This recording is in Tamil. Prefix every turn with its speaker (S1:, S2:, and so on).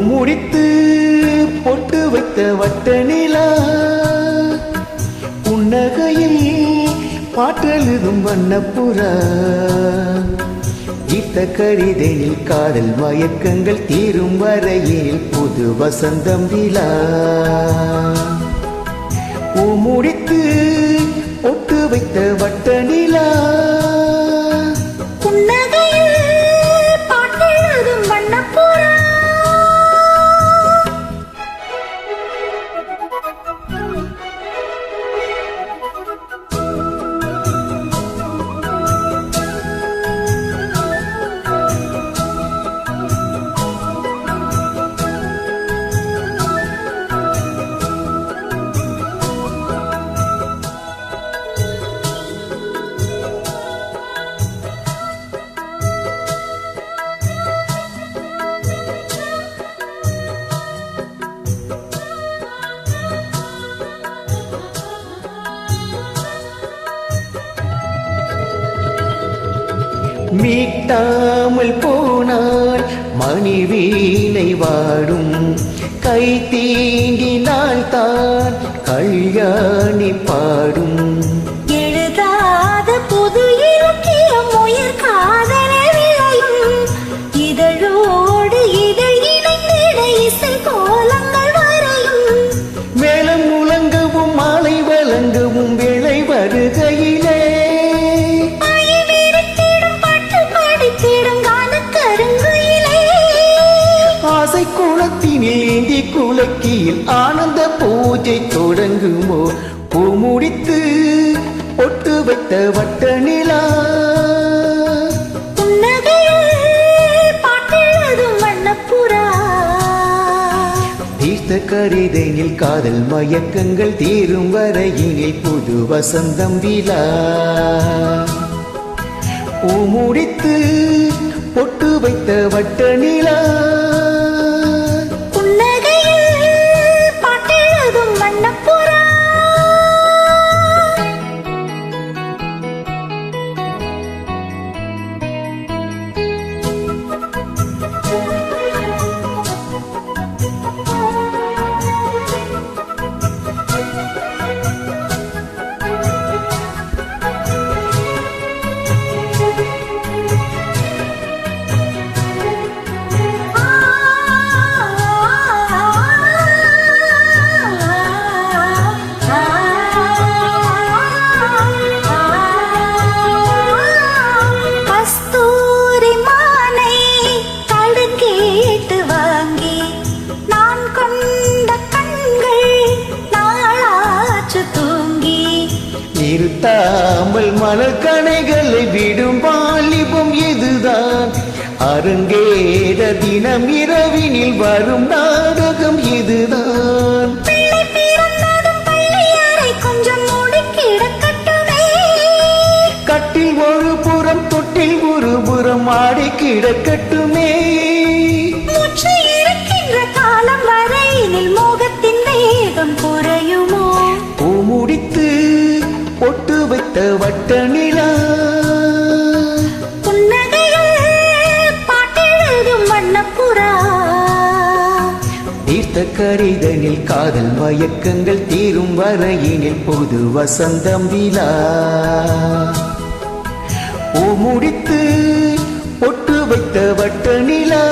S1: முடித்து பொட்டு வைத்த வட்ட நிலா புன்னகையில் பாட்டெழுதும் வண்ணப்புறா ஈர்த்த கரிதையில் காதல் மயக்கங்கள் தீரும் வரையில் புது வசந்தம் விழா முடித்து பொட்டு வைத்த வட்ட நிலா மீட்டாமல் போனால் மணி வீணை வாடும் கை தீண்டினால் தான் கல்யாணி பாடும்
S2: எழுதாத புது இலக்கியம் உயிர் காதலே விளையும் இதழோடு இதழ் இணைந்திட இசை கோலங்கள் வரையும்
S1: மேளம் முழங்கவும் மாலை வழங்கவும் வேளை வருகையிலே ஆசை குளத்தினில் ஏந்தி குலக்கியில் ஆனந்த பூஜை தொடங்குமோ பூ முடித்து பொட்டு வைத்த வட்ட நிலா
S2: பாட்டெழுதும் வண்ணப்புறா
S1: தீர்த்த கரிதையில் காதல் மயக்கங்கள் தீரும் வரையினில் புது வசந்தம் விழா பூ முடித்து பொட்டு வைத்த வட்ட நிலா இருத்தாமல் மலர் கணைகளை விடும் வாலிபம் இதுதான் அரங்கேற தினம் இரவினில் வரும் நாடகம் இதுதான் கட்டில் ஒரு புறம் தொட்டில் ஒரு புறம் ஆடி கிடக்கட்டுமே
S2: காலம் வரையினில் மோகத்தின் வேகம் குறையுமோ
S1: பூ முடித்து பொட்டு வைத்த வட்ட நிலா
S2: பாட்டெழுதும் வண்ணப்புறா
S1: தீர்த்த கரிதனில் காதல் மயக்கங்கள் தீரும் வரையினில் பொது வசந்தம் விழா பூ முடித்து பொட்டு வைத்த வட்ட நிலா